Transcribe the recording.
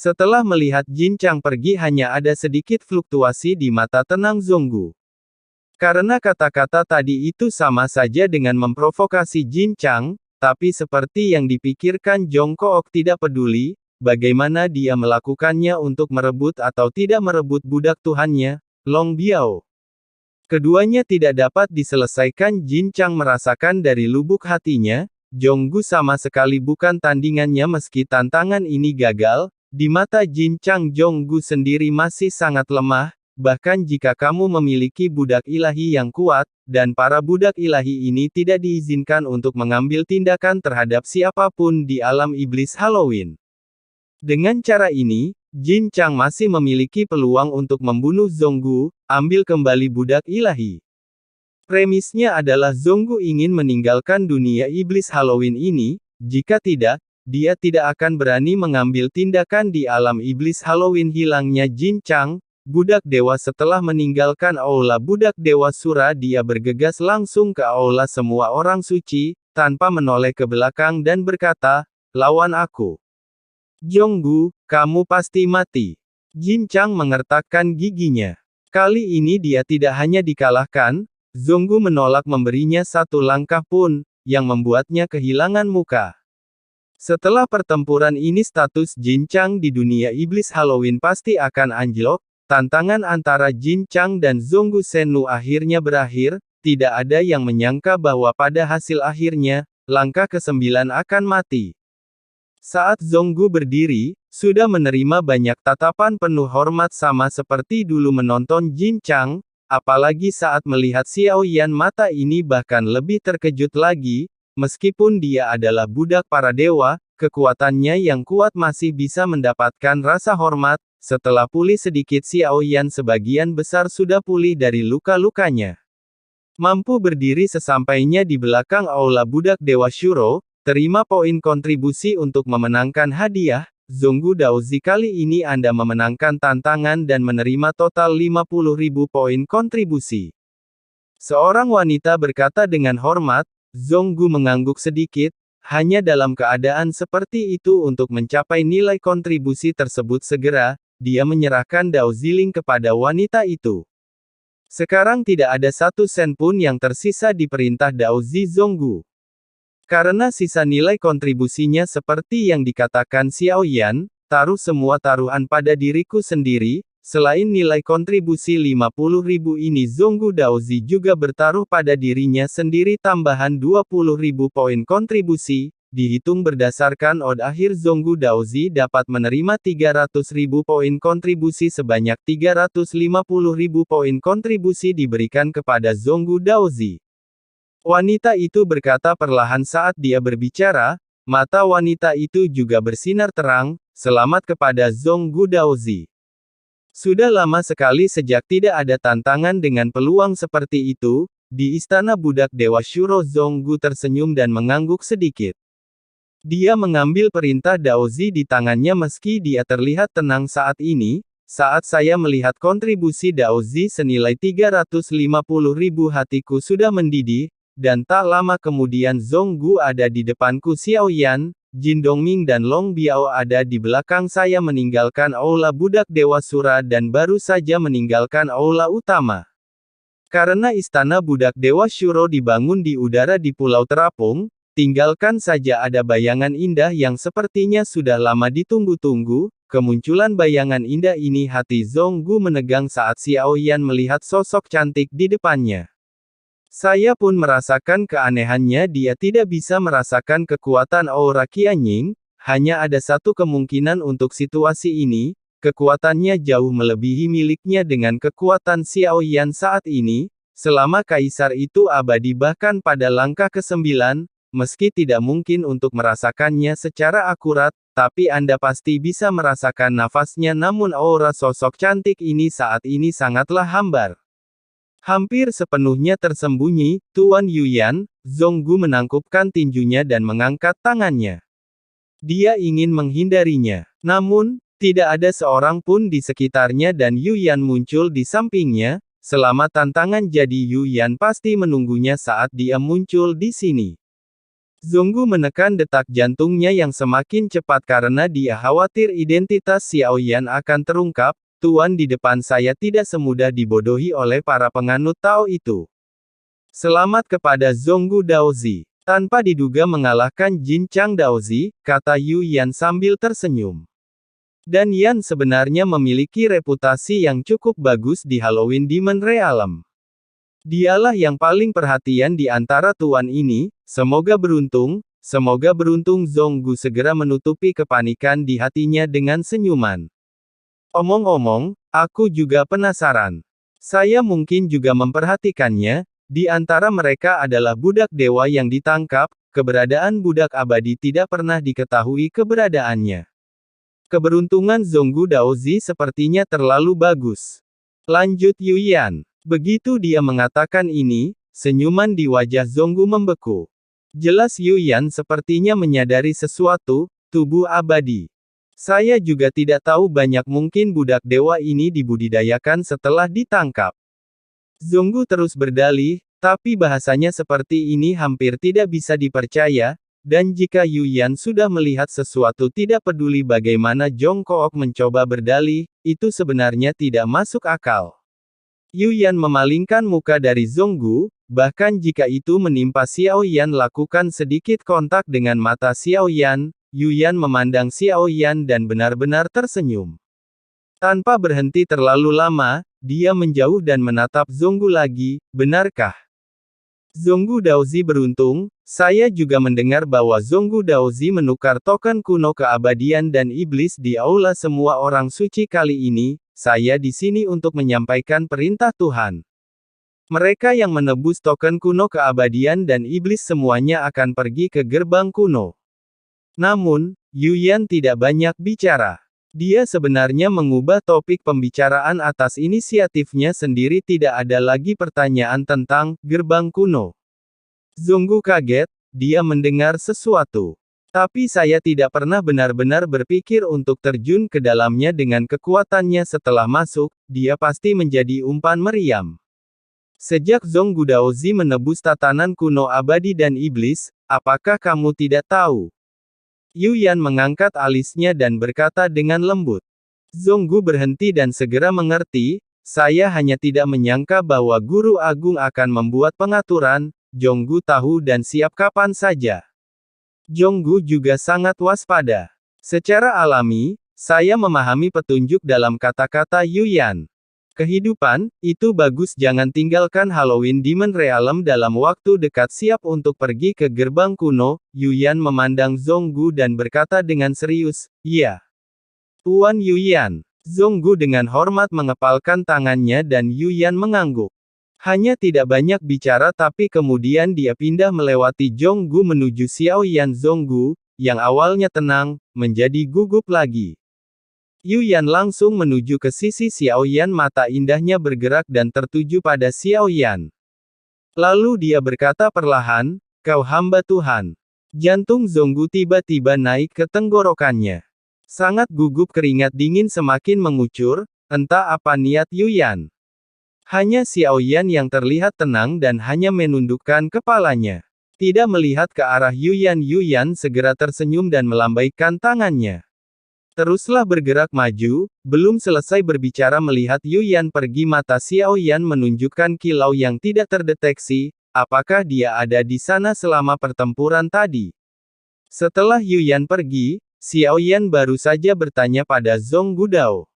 Setelah melihat Jin Chang pergi hanya ada sedikit fluktuasi di mata tenang Zonggu. Karena kata-kata tadi itu sama saja dengan memprovokasi Jin Chang, tapi seperti yang dipikirkan Jong Kook tidak peduli, bagaimana dia melakukannya untuk merebut atau tidak merebut budak tuhannya, Long Biao. Keduanya tidak dapat diselesaikan. Jin Chang merasakan dari lubuk hatinya, Jonggu sama sekali bukan tandingannya meski tantangan ini gagal, di mata Jin Chang Jonggu sendiri masih sangat lemah, bahkan jika kamu memiliki budak ilahi yang kuat, dan para budak ilahi ini tidak diizinkan untuk mengambil tindakan terhadap siapapun di alam iblis Halloween. Dengan cara ini, Jin Chang masih memiliki peluang untuk membunuh Zonggu, ambil kembali budak ilahi. Premisnya adalah Zonggu ingin meninggalkan dunia iblis Halloween ini, jika tidak, dia tidak akan berani mengambil tindakan di alam iblis Halloween. Hilangnya Jin Chang, budak dewa. Setelah meninggalkan aula budak dewa Sura, dia bergegas langsung ke aula semua orang suci, tanpa menoleh ke belakang dan berkata, "Lawan aku. Jonggu, kamu pasti mati." Jin Chang mengertakkan giginya. Kali ini dia tidak hanya dikalahkan, Zonggu menolak memberinya satu langkah pun, yang membuatnya kehilangan muka. Setelah pertempuran ini status Jin Chang di dunia iblis Halloween pasti akan anjlok. Tantangan antara Jin Chang dan Zonggu Shenlu akhirnya berakhir, tidak ada yang menyangka bahwa pada hasil akhirnya, langkah ke-9 akan mati. Saat Zonggu berdiri, sudah menerima banyak tatapan penuh hormat sama seperti dulu menonton Jin Chang, apalagi saat melihat Xiao Yan mata ini bahkan lebih terkejut lagi, meskipun dia adalah budak para dewa, kekuatannya yang kuat masih bisa mendapatkan rasa hormat. Setelah pulih sedikit Xiao Yan sebagian besar sudah pulih dari luka-lukanya. Mampu berdiri sesampainya di belakang aula budak dewa Shuro, terima poin kontribusi untuk memenangkan hadiah. Zonggu Daozi, kali ini Anda memenangkan tantangan dan menerima total 50.000 poin kontribusi. Seorang wanita berkata dengan hormat. Zonggu mengangguk sedikit, hanya dalam keadaan seperti itu untuk mencapai nilai kontribusi tersebut segera, dia menyerahkan Daoziling kepada wanita itu. Sekarang tidak ada 1 sen pun yang tersisa di perintah Daozi Zonggu. Karena sisa nilai kontribusinya seperti yang dikatakan Xiao Yan, taruh semua taruhan pada diriku sendiri, selain nilai kontribusi 50.000 ini Zonggu Daozi juga bertaruh pada dirinya sendiri tambahan 20.000 poin kontribusi, dihitung berdasarkan odd akhir Zonggu Daozi dapat menerima 300.000 poin kontribusi. Sebanyak 350.000 poin kontribusi diberikan kepada Zonggu Daozi. Wanita itu berkata perlahan saat dia berbicara, mata wanita itu juga bersinar terang, selamat kepada Zonggu Daozi. Sudah lama sekali sejak tidak ada tantangan dengan peluang seperti itu, di istana budak dewa Shuro. Zonggu tersenyum dan mengangguk sedikit. Dia mengambil perintah Daozi di tangannya meski dia terlihat tenang saat ini. Saat saya melihat kontribusi Daozi senilai 350.000 hatiku sudah mendidih. Dan tak lama kemudian Zonggu ada di depanku. Xiao Yan, Jin Dongming dan Long Biao ada di belakang saya meninggalkan aula budak dewa Sura dan baru saja meninggalkan aula utama. Karena istana budak dewa Shuro dibangun di udara di pulau terapung, tinggalkan saja ada bayangan indah yang sepertinya sudah lama ditunggu-tunggu. Kemunculan bayangan indah ini hati Zonggu menegang saat Xiao Yan melihat sosok cantik di depannya. Saya pun merasakan keanehannya. Dia tidak bisa merasakan kekuatan aura Qianying, hanya ada satu kemungkinan untuk situasi ini, kekuatannya jauh melebihi miliknya dengan kekuatan Xiao Yan saat ini, selama kaisar itu abadi bahkan pada langkah ke-9, meski tidak mungkin untuk merasakannya secara akurat, tapi Anda pasti bisa merasakan nafasnya. Namun aura sosok cantik ini saat ini sangatlah hambar. Hampir sepenuhnya tersembunyi. Tuan Yuyan, Zonggu menangkupkan tinjunya dan mengangkat tangannya. Dia ingin menghindarinya. Namun, tidak ada seorang pun di sekitarnya dan Yuyan muncul di sampingnya. Selama tantangan jadi Yuyan pasti menunggunya saat dia muncul di sini. Zonggu menekan detak jantungnya yang semakin cepat karena dia khawatir identitas Xiao Yan akan terungkap. Tuan, di depan saya tidak semudah dibodohi oleh para penganut Tao itu. Selamat kepada Zonggu Daozi. Tanpa diduga mengalahkan Jin Chang Daozi, kata Yu Yan sambil tersenyum. Dan Yan sebenarnya memiliki reputasi yang cukup bagus di Halloween Demon Realm. Dialah yang paling perhatian di antara tuan ini. Semoga beruntung Zonggu segera menutupi kepanikan di hatinya dengan senyuman. Omong-omong, aku juga penasaran. Saya mungkin juga memperhatikannya. Di antara mereka adalah budak dewa yang ditangkap. Keberadaan budak abadi tidak pernah diketahui keberadaannya. Keberuntungan Zonggu Daozi sepertinya terlalu bagus. Lanjut Yu Yan. Begitu dia mengatakan ini, senyuman di wajah Zonggu membeku. Jelas Yu Yan sepertinya menyadari sesuatu, tubuh abadi. Saya juga tidak tahu, banyak mungkin budak dewa ini dibudidayakan setelah ditangkap. Zonggu terus berdalih, tapi bahasanya seperti ini hampir tidak bisa dipercaya, dan jika Yu Yan sudah melihat sesuatu tidak peduli bagaimana Jongkook mencoba berdalih, itu sebenarnya tidak masuk akal. Yu Yan memalingkan muka dari Zonggu, bahkan jika itu menimpa Xiao Yan. Lakukan sedikit kontak dengan mata Xiao Yan. Yu Yan memandang Xiao Yan dan benar-benar tersenyum. Tanpa berhenti terlalu lama, dia menjauh dan menatap Zonggu lagi. Benarkah? Zonggu Daozi beruntung. Saya juga mendengar bahwa Zonggu Daozi menukar token kuno keabadian dan iblis di aula semua orang suci kali ini. Saya di sini untuk menyampaikan perintah Tuhan. Mereka yang menebus token kuno keabadian dan iblis semuanya akan pergi ke gerbang kuno. Namun, Yu Yan tidak banyak bicara. Dia sebenarnya mengubah topik pembicaraan atas inisiatifnya sendiri. Tidak ada lagi pertanyaan tentang gerbang kuno. Zonggu kaget, dia mendengar sesuatu. Tapi saya tidak pernah benar-benar berpikir untuk terjun ke dalamnya. Dengan kekuatannya setelah masuk, dia pasti menjadi umpan meriam. Sejak Zonggu Daozi menebus tatanan kuno abadi dan iblis, apakah kamu tidak tahu? Yu Yan mengangkat alisnya dan berkata dengan lembut. Zonggu berhenti dan segera mengerti. Saya hanya tidak menyangka bahwa Guru Agung akan membuat pengaturan. Zonggu tahu dan siap kapan saja. Zonggu juga sangat waspada. Secara alami, saya memahami petunjuk dalam kata-kata Yu Yan. Kehidupan, itu bagus, jangan tinggalkan Halloween Demon Realm dalam waktu dekat. Siap untuk pergi ke gerbang kuno. Yu Yan memandang Zonggu dan berkata dengan serius, iya. Tuan Yu Yan. Zonggu dengan hormat mengepalkan tangannya dan Yu Yan mengangguk. Hanya tidak banyak bicara, tapi kemudian dia pindah melewati Zonggu menuju Xiao Yan. Zonggu, yang awalnya tenang, menjadi gugup lagi. Yu Yan langsung menuju ke sisi Xiao Yan, mata indahnya bergerak dan tertuju pada Xiao Yan. Lalu dia berkata perlahan, kau hamba Tuhan. Jantung Zonggu tiba-tiba naik ke tenggorokannya. Sangat gugup, keringat dingin semakin mengucur, entah apa niat Yu Yan. Hanya Xiao Yan yang terlihat tenang dan hanya menundukkan kepalanya. Tidak melihat ke arah Yu Yan. Yu Yan segera tersenyum dan melambaikan tangannya. Teruslah bergerak maju. Belum selesai berbicara melihat Yu Yan pergi, mata Xiao Yan menunjukkan kilau yang tidak terdeteksi. Apakah dia ada di sana selama pertempuran tadi? Setelah Yu Yan pergi, Xiao Yan baru saja bertanya pada Zonggu Dao.